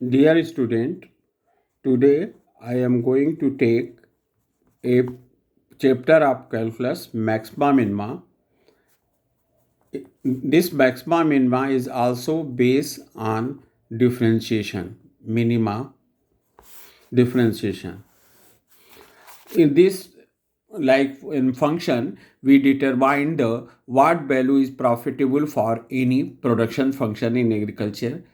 Dear student, today I am going to take a chapter of calculus maxima minima. This maxima minima is also based on differentiation, minima differentiation. In this, like in function, we determine the what value is profitable for any production function in agriculture,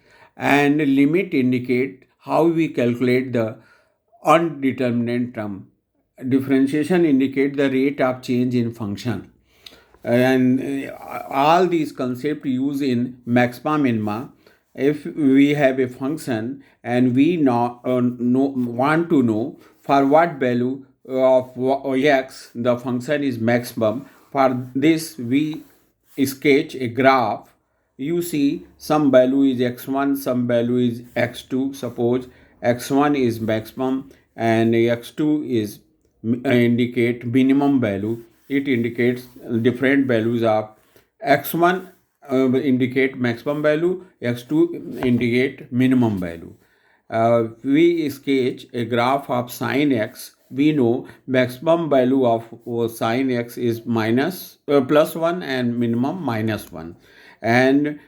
and limit indicate how we calculate the undetermined term. Differentiation indicate the rate of change in function, and all these concepts used in maxima minima. If we have a function and we want to know for what value of x the function is maximum, for this we sketch a graph. You see some value is x1, some value is x2. Suppose x1 is maximum and x2 is indicate minimum value. It indicates different values of x1 indicate maximum value, x2 indicate minimum value. We sketch a graph of sine x. We know maximum value of sine x is plus 1 and minimum minus 1, and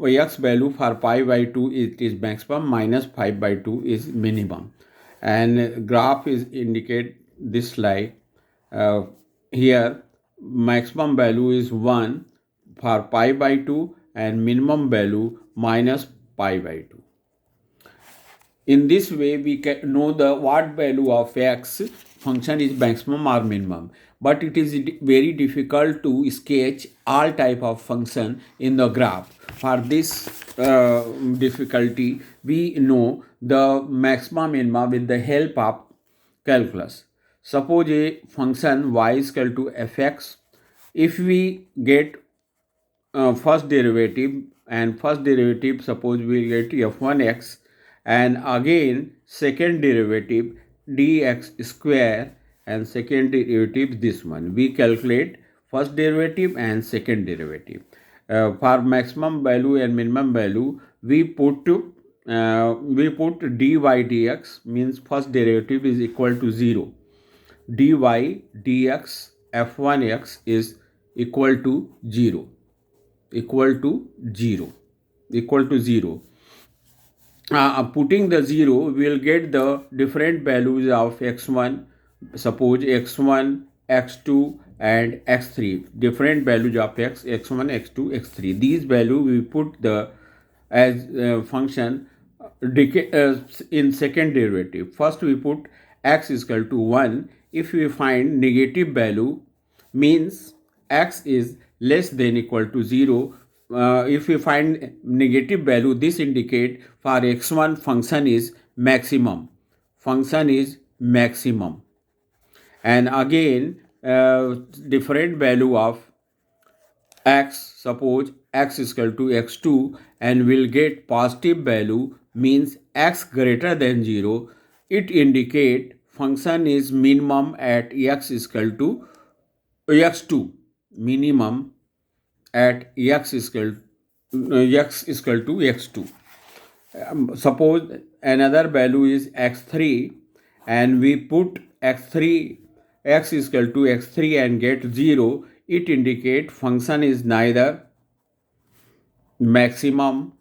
x value for pi by 2 it is maximum, minus pi by 2 is minimum, and graph is indicate this like here maximum value is 1 for pi by 2 and minimum value minus pi by 2. In this way, we can know the what value of x function is maximum or minimum. But it is very difficult to sketch all type of function in the graph. For this difficulty, we know the maximum minimum with the help of calculus. Suppose a function y is equal to fx. If we get first derivative, and first derivative suppose we get f1x, and again second derivative dx square, and second derivative this one. We calculate first derivative and second derivative. For maximum value and minimum value, we put dy dx, means first derivative is equal to 0. dy dx f1x is equal to 0, equal to 0, equal to 0. Putting the 0, we will get the different values of x1. Suppose x1, x2 and x3, different values of x1, x2, x3. These values we put the as function in second derivative. First we put x is equal to 1. If we find negative value, means x is less than equal to 0. If we find negative value, this indicate for x1 function is maximum, function is maximum. And again different value of x, suppose x is equal to x2, and will get positive value, means x greater than 0. It indicate function is minimum at x is equal to x2, minimum at x is equal to x2. Suppose another value is x3, and we put x3, x is equal to x3 and get 0. It indicate function is neither maximum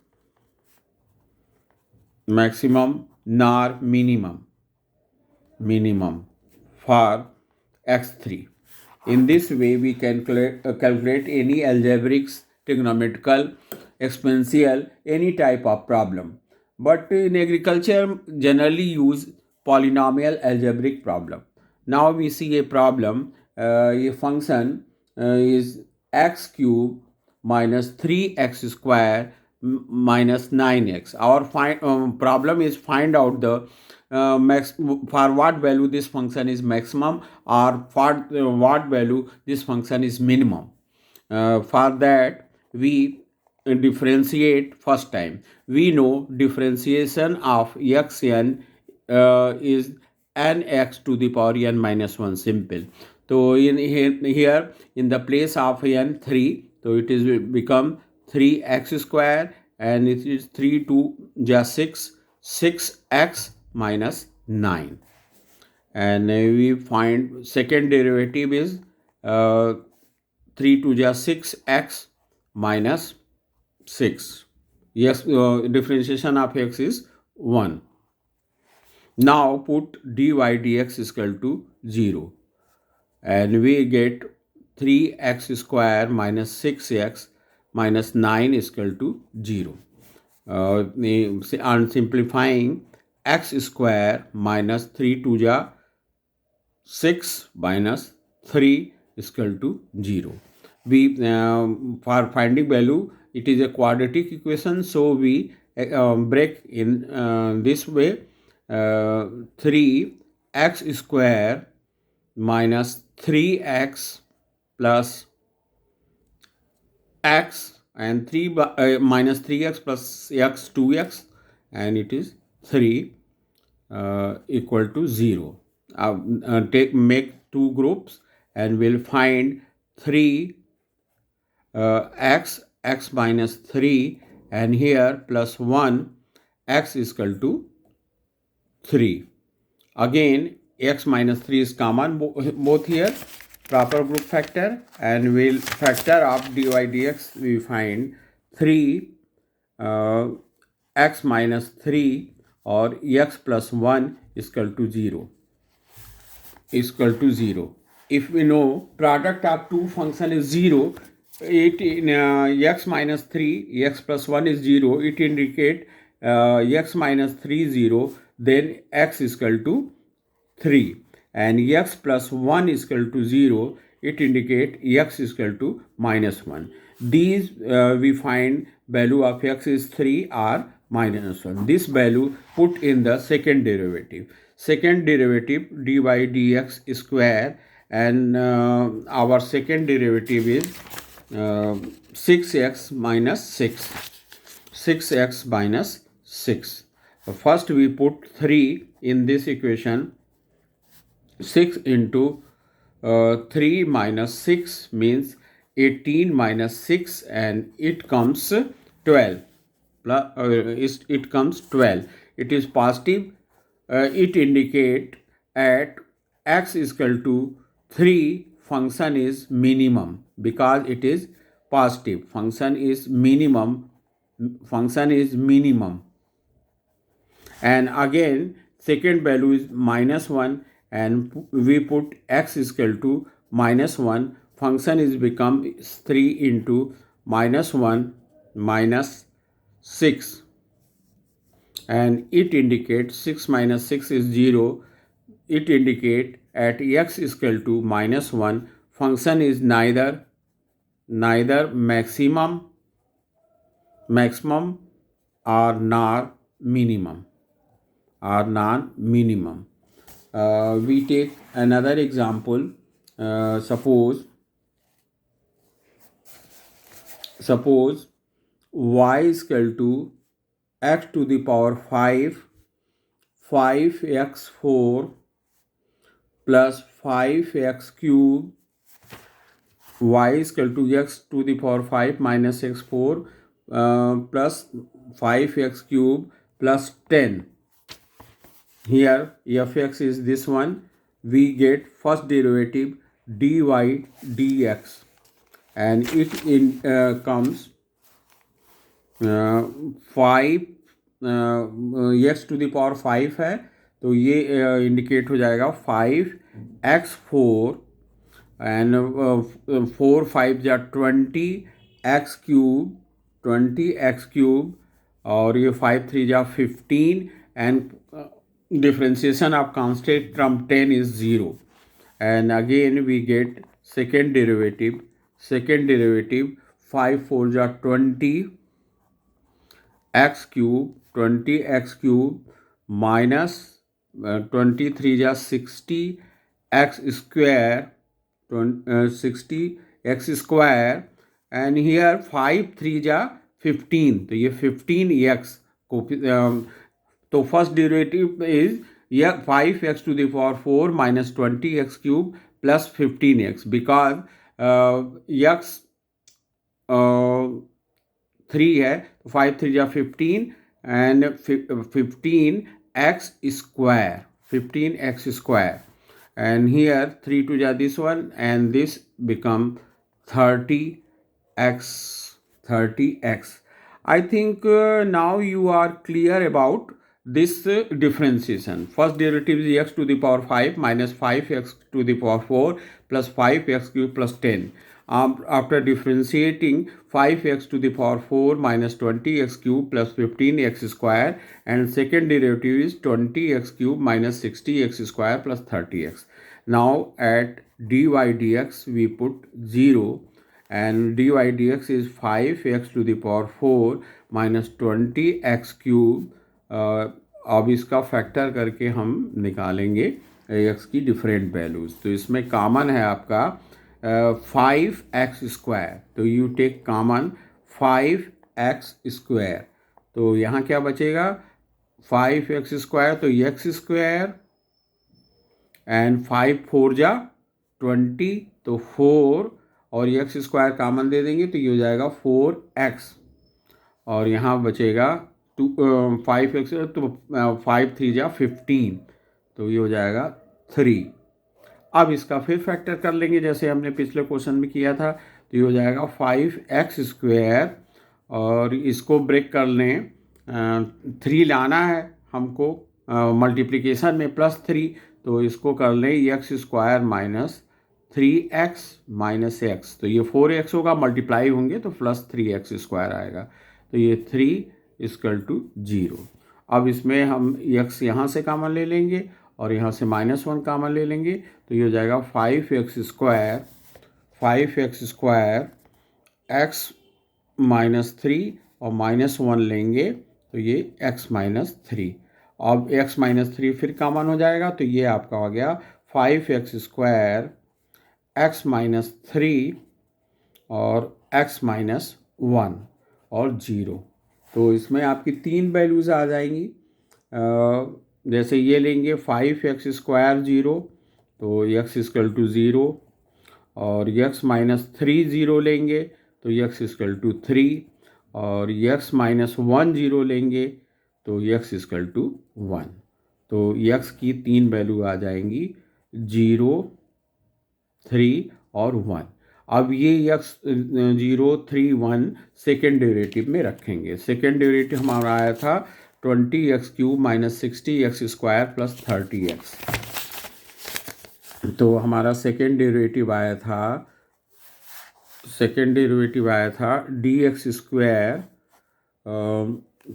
nor minimum for x3. In this way, we can calculate any algebraic, trigonometrical, exponential, any type of problem. But in agriculture, generally use polynomial algebraic problem. Now we see a problem. A function is x cube minus 3x square minus 9x. Our problem is find out the for what value this function is maximum, or for what value this function is minimum. For that we differentiate. First time we know differentiation of xn is nx to the power n minus 1, simple. So in here in the place of n 3, so it is become 3x square, and it is 3 to just 6, 6x minus 9. And we find second derivative is 3 to the 6x minus 6. Yes, differentiation of x is 1. Now put dy dx is equal to 0. And we get 3x square minus 6x minus 9 is equal to 0. And simplifying, x square minus 3 to the 6 minus 3 is equal to 0. We for finding value, it is a quadratic equation, so we break in this way. 3x square minus 3x plus x and 3 minus 3x plus x 2x, and it is 3 equal to 0. Make two groups and we'll find 3 x minus 3, and here plus 1 x is equal to 3. Again x minus 3 is common both here, proper group factor, and we'll factor of dy dx. We find 3 x minus 3 or x plus 1 is equal to 0. Is equal to 0. If we know product of two function is 0, it in x minus 3, x plus 1 is 0, it indicate x minus 3 0, then x is equal to 3, and x plus 1 is equal to 0, it indicate x is equal to minus 1. These we find value of x is 3 or minus 1. This value put in the second derivative. Second derivative dy dx square, and our second derivative is 6x minus 6. 6x minus 6. First we put 3 in this equation. 6 into 3 minus 6 means 18 minus 6, and it comes 12. It comes 12. It is positive. It indicate at x is equal to 3, function is minimum, because it is positive. Function is minimum. And again second value is minus 1, and we put x is equal to minus 1. Function is become 3 into minus 1 minus 6, and it indicates 6 minus 6 is 0. It indicate at x is equal to minus 1, function is neither maximum or nor minimum. We take another example. Suppose y is equal to x to the power 5x4 plus 5x cube. Y is equal to x to the power 5 minus x4 plus 5x cube plus 10. Here fx is this one. We get first derivative dy dx, and it comes 5 x to the power 5 है, तो ये indicate हो जाएगा 5x4 and 4 5 जा 20x cube, और ये 5 3 जा 15, and differentiation of constant term 10 is 0. And again we get second derivative 5 4 ja 20 x cube minus 23 ja 60 x square 60 x square, and here 5 3 ja 15, तो ये 15x को तो first derivative is 5x to the power 4 minus 20x cube plus 15x, because x 3 है, तो 5 3 जा 15, and 15x square, 15x square, and here 3 to the this one, and this become 30x, 30x. I think now you are clear about this differentiation. First derivative is x to the power 5 minus 5x to the power 4 plus 5x cube plus 10. After differentiating 5x to the power 4 minus 20x cube plus 15x square, and second derivative is 20x cube minus 60x square plus 30x. Now at dy dx we put 0, and dy dx is 5x to the power 4 minus 20x cube. अब इसका factor करके हम निकालेंगे x की different values. तो इसमें common है आपका 5x स्क्वायर, तो you take common 5x square. तो यहाँ क्या बचेगा 5x स्क्वायर, तो x स्क्वायर एंड 5 4 जा 20, तो 4 और x स्क्वायर कॉमन दे देंगे तो ये हो जाएगा 4x, और यहाँ बचेगा 5x, तो 5 3 जा 15, तो ये हो जाएगा 3. अब इसका फिर फैक्टर कर लेंगे जैसे हमने पिछले क्वेश्चन में किया था, तो ये हो जाएगा 5x स्क्वायर, और इसको ब्रेक कर लें, 3 लाना है हमको मल्टीप्लिकेशन में +3, तो इसको कर लें x square minus 3x minus x, तो ये 4x होगा, मल्टीप्लाई होंगे तो प्लस 3x स्क्वायर आएगा, तो ये 3 इक्वल टू 0. अब इसमें हम x यहाँ से कॉमन ले लेंगे और यहाँ से -1 कॉमन ले लेंगे, तो ये हो जाएगा 5x square, 5x square x minus 3 और -1 लेंगे तो ये x माइनस 3. अब x माइनस 3 फिर कॉमन हो जाएगा, तो ये आपका हो गया 5x स्क्वायर x माइनस 3 और x माइनस 1 और 0. तो इसमें आपकी 3 वैल्यूज़ आ जाएंगी. जैसे ये लेंगे 5x स्क्वायर 0, तो x इक्वल टू 0, और x माइनस 3 0 लेंगे तो x इक्वल टू 3, और x माइनस 1 0 लेंगे तो x इक्वल टू 1. तो x की 3 वैल्यू आ जाएंगी 0, 3 और 1. अब ये x 0, 3, 1 सेकेंड डेरिवेटिव में रखेंगे. सेकेंड डेरिवेटिव हमारा आया था 20x cube minus 60x square plus 30x. तो हमारा सेकेंड डेरिवेटिव आया था dx स्क्वायर.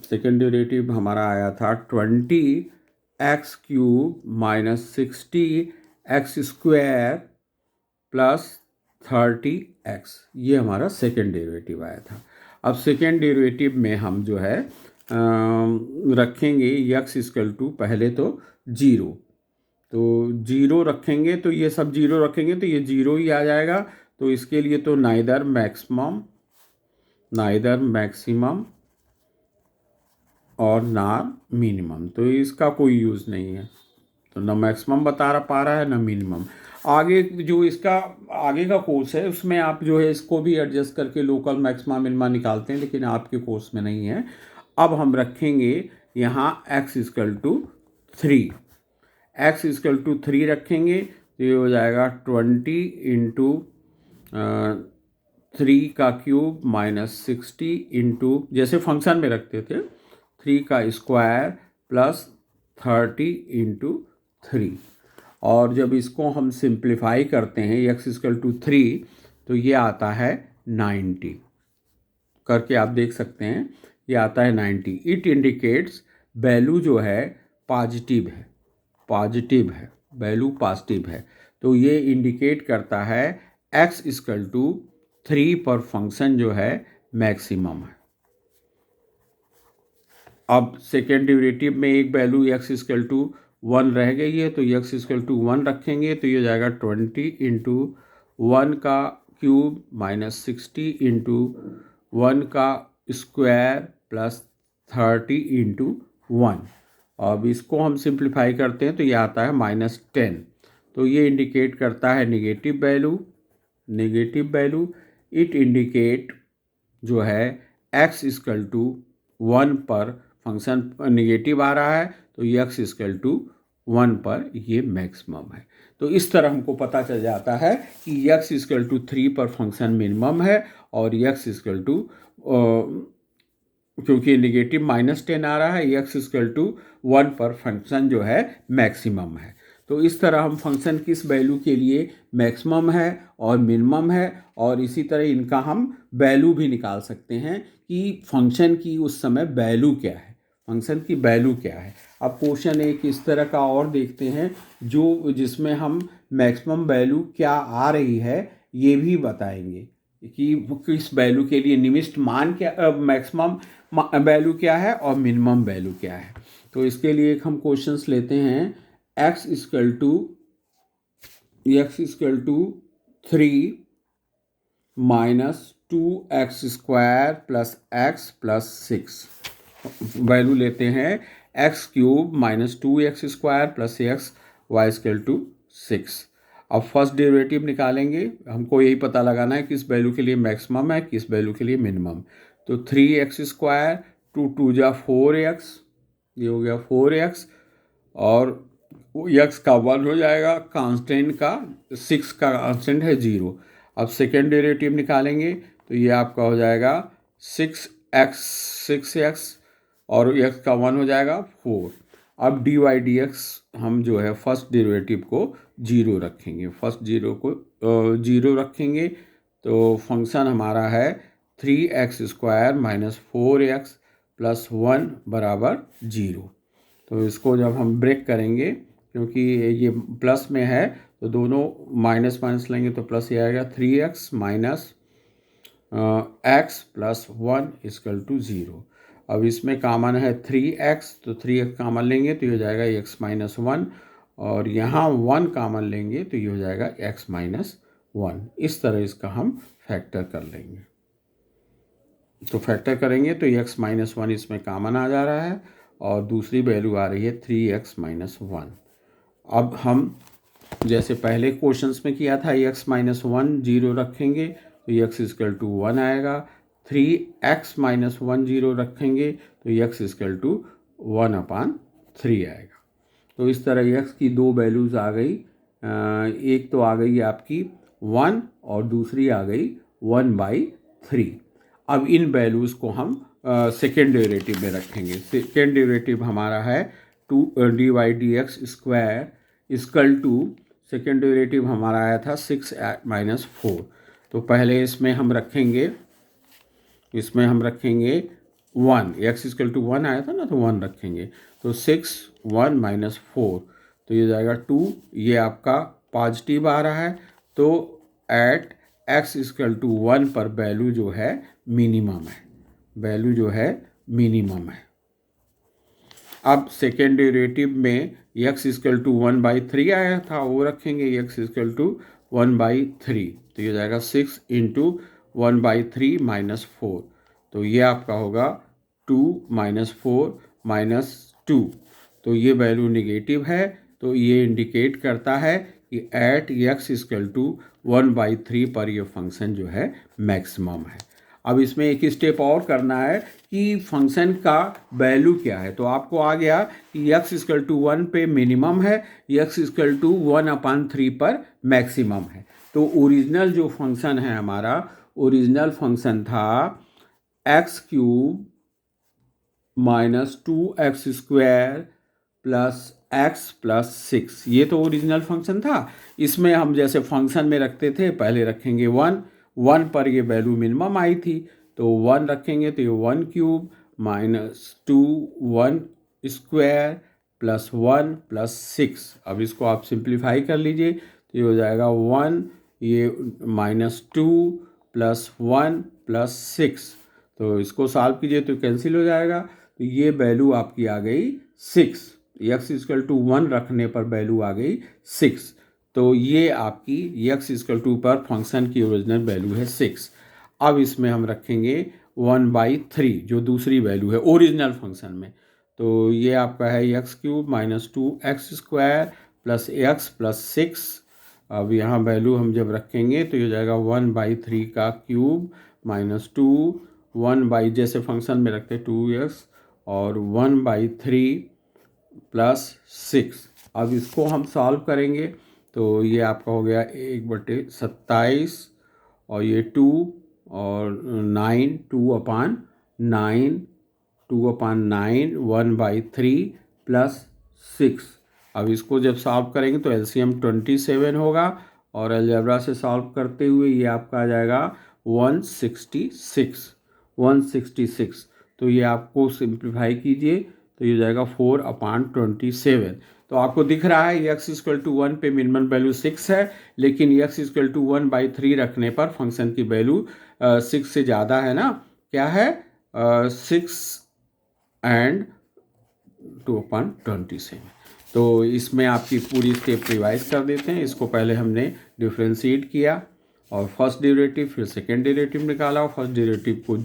सेकेंड डेरिवेटिव हमारा आया था 20x cube minus 60x square plus 30x. ये हमारा सेकेंड डेरिवेटिव आया था. अब सेकेंड डेरिवेटिव में हम जो है रखेंगे x इक्वल टू पहले तो 0, तो 0 रखेंगे, तो ये सब 0 रखेंगे तो ये 0 ही आ जाएगा. तो इसके लिए तो नाइदर मैक्सिमम और ना मिनिमम, तो इसका कोई यूज़ नहीं है. तो ना मैक्सिमम बता पा रहा है ना मिनिमम. आगे जो इसका आगे का कोर्स है उसमें आप जो है इसको भी एडजस्ट करके लोकल मैक्सिमा मिनिमा निकालते हैं, लेकिन आपके कोर्स में नहीं है. अब हम रखेंगे यहाँ x equal to 3, x equal to 3 रखेंगे तो ये हो जाएगा 20 इंटू 3 का क्यूब माइनस 60 इंटू, जैसे फंक्शन में रखते थे, 3 का स्क्वायर प्लस 30 इंटू 3. और जब इसको हम सिंप्लीफाई करते हैं x इक्वल टू 3, तो ये आता है 90 करके आप देख सकते हैं, ये आता है 90. इट इंडिकेट्स वैल्यू जो है पॉजिटिव है, वैल्यू पॉजिटिव है. तो ये इंडिकेट करता है x इक्वल टू 3 पर फंक्शन जो है मैक्सिमम है. अब सेकेंड डेरिवेटिव में एक वैल्यू x इक्वल टू 1 रह गई है, तो x इक्वल टू 1 रखेंगे तो ये हो जाएगा 20 इंटू 1 का क्यूब माइनस 60 इंटू 1 का स्क्वायर प्लस 30 इंटू 1. अब इसको हम सिंप्लीफाई करते हैं तो ये आता है -10. तो ये इंडिकेट करता है नेगेटिव वैल्यू. इट इंडिकेट जो है x इक्वल टू 1 पर फंक्शन निगेटिव आ रहा है तो x इक्वल टू 1 पर ये मैक्सिमम है। तो इस तरह हमको पता चल जाता है कि x इक्वल टू 3 पर फंक्शन मिनिमम है और x इक्वल टू, क्योंकि निगेटिव -10 आ रहा है, x इक्वल टू 1 पर फंक्शन जो है मैक्सिमम है। तो इस तरह हम फंक्शन किस वैल्यू के लिए मैक्सिमम है और मिनिमम है, और इसी तरह इनका हम वैल्यू भी निकाल सकते हैं कि फंक्शन की उस समय वैल्यू क्या है, फंक्शन की वैल्यू क्या है। अब क्वेश्चन एक इस तरह का और देखते हैं जो जिसमें हम मैक्सिमम वैल्यू क्या आ रही है ये भी बताएंगे कि किस वैल्यू के लिए निविष्ट मान क्या, मैक्सिमम वैल्यू क्या है और मिनिमम वैल्यू क्या है। तो इसके लिए एक हम क्वेश्चंस लेते हैं। x equal to 3 minus 2x² plus x plus 6 value लेते हैं x³ minus 2x² plus x y equal to 6। अब फर्स्ट डेरिवेटिव निकालेंगे, हमको यही पता लगाना है किस वैल्यू के लिए मैक्सिमम है किस वैल्यू के लिए मिनिमम। तो 3x², 2 जा 4x, ये हो गया 4x, और x का 1 हो जाएगा, कांस्टेंट का 6 का कांस्टेंट है 0। अब सेकेंड डेरिवेटिव निकालेंगे तो ये आपका हो जाएगा 6x और x का 1 हो जाएगा 4। अब dy dx हम जो है फर्स्ट डेरिवेटिव को 0 रखेंगे, फर्स्ट 0 को 0 रखेंगे तो फंक्शन हमारा है 3x² माइनस 4x प्लस 1 बराबर 0। तो इसको जब हम ब्रेक करेंगे, क्योंकि ये प्लस में है तो दोनों माइनस माइनस लेंगे तो प्लस ये आएगा 3x minus x plus 1 equal to 0। अब इसमें कॉमन है 3x, तो 3x कॉमन लेंगे तो ये हो जाएगा x माइनस 1, और यहाँ 1 कॉमन लेंगे तो ये हो जाएगा x माइनस 1। इस तरह इसका हम फैक्टर कर लेंगे। तो फैक्टर करेंगे तो x माइनस 1 इसमें कॉमन आ जा रहा है और दूसरी वैल्यू आ रही है 3x माइनस 1। अब हम जैसे पहले क्वेश्चंस में किया था x माइनस 1 0 रखेंगे तो x इक्वल टू 1 आएगा, 3x माइनस 1 0 रखेंगे तो x इक्वल टू 1/3 आएगा। तो इस तरह x की दो वैल्यूज़ आ गई, एक तो आ गई आपकी 1 और दूसरी आ गई 1/3। अब इन वैल्यूज़ को हम सेकेंड डेरिवेटिव में रखेंगे। सेकेंड डेरिवेटिव हमारा है 2 dy dx square equal to, second derivative हमारा आया था 6 माइनस 4। तो पहले इसमें हम रखेंगे 1, x इक्वल टू 1 आया था ना, तो 1 रखेंगे तो 6 1 माइनस 4 तो ये जाएगा 2। ये आपका पॉजिटिव आ रहा है तो एट x इक्वल टू 1 पर वैल्यू जो है मिनिमम है, वैल्यू जो है मिनिमम है। अब सेकेंड डेरिवेटिव में x इक्वल टू 1/3 आया था वो रखेंगे, x इक्वल टू 1/3 तो ये जाएगा 6 इंटू 1/3 माइनस 4, तो ये आपका होगा 2 माइनस 4 माइनस 2। तो ये वैल्यू निगेटिव है, तो ये इंडिकेट करता है कि एट x इक्वल टू 1/3 पर ये फंक्शन जो है मैक्सिमम है। अब इसमें एक स्टेप और करना है कि फंक्शन का वैल्यू क्या है। तो आपको आ गया कि x इक्वल टू 1 पे मिनिमम है, x इक्वल टू 1/3 पर मैक्सिमम है। तो ओरिजिनल जो फंक्शन है हमारा, ओरिजिनल फंक्शन था x³ minus 2x² plus x plus 6, ये तो ओरिजिनल फंक्शन था। इसमें हम जैसे फंक्शन में रखते थे, पहले रखेंगे 1 पर ये वैल्यू मिनिमम आई थी तो 1 रखेंगे तो ये 1³ माइनस 2 1² प्लस 1 प्लस 6। अब इसको आप सिंप्लीफाई कर लीजिए तो ये हो जाएगा 1, ये माइनस 2 प्लस 1 प्लस 6, तो इसको सॉल्व कीजिए तो कैंसिल हो जाएगा। तो ये वैल्यू आपकी आ गई 6, x इक्वल टू 1 रखने पर वैल्यू आ गई 6। तो ये आपकी x इक्वल टू पर फंक्शन की ओरिजिनल वैल्यू है 6। अब इसमें हम रखेंगे 1/3 जो दूसरी वैल्यू है ओरिजिनल फंक्शन में, तो ये आपका है x³ minus 2x² plus x plus 6। अब यहाँ वैल्यू हम जब रखेंगे तो ये जाएगा 1/3 का क्यूब माइनस 2 1 बाई, जैसे फंक्शन में रखते 2x और 1/3 प्लस 6। अब इसको हम सॉल्व करेंगे तो ये आपका हो गया 1/27 और ये 2 और 9 2/9 2/9 1/3 प्लस 6। अब इसको जब सॉल्व करेंगे तो एलसीएम 27 होगा और अलजेब्रा से सॉल्व करते हुए ये आपका आ जाएगा 166। तो ये आपको सिंप्लीफाई कीजिए तो ये जाएगा 4/27। तो आपको दिख रहा है x=1 पे मिनिमम वैल्यू 6 है, लेकिन x=1/3 रखने पर फंक्शन की वैल्यू 6 से ज़्यादा है ना, क्या है 6 एंड 2/27। तो इसमें आपकी पूरी स्टेप रिवाइज कर देते हैं। इसको पहले हमने डिफ्रेंशिएट किया और फर्स्ट डेरिवेटिव, फिर सेकेंड डेरिवेटिव निकाला और फर्स्ट डेरिवेटिव को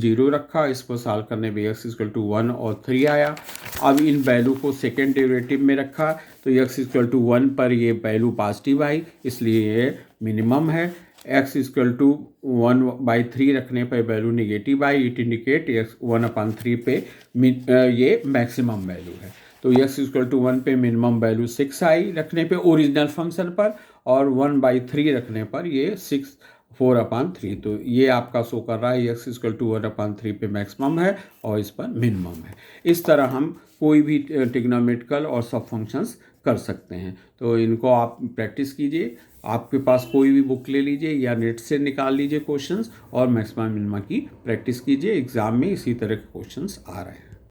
0 रखा। इसको सॉल्व करने पे x=1 और 3 आया। अब इन वैल्यू को सेकेंड डेरिवेटिव में रखा तो x=1 पर ये वैल्यू पॉजिटिव आई, इसलिए ये मिनिमम है। x=1/3 रखने पर value negative I, it indicate 1/3 पे ये मैक्सिमम वैल्यू है। तो x=1 पे मिनिमम वैल्यू 6 आई रखने पे ओरिजिनल फंक्शन पर, और 1/3 रखने पर ये 4/3। तो ये आपका शो कर रहा है x=1/3 पे मैक्सिमम है और इस पर मिनिमम है। इस तरह हम कोई भी ट्रिग्नोमेट्रिकल और सब फंक्शंस कर सकते हैं। तो इनको आप प्रैक्टिस कीजिए। आपके पास कोई भी बुक ले लीजिए या नेट से निकाल लीजिए क्वेश्चंस और मैक्सिमम मिनिमा की प्रैक्टिस कीजिए। एग्जाम में इसी तरह के क्वेश्चंस आ रहे हैं।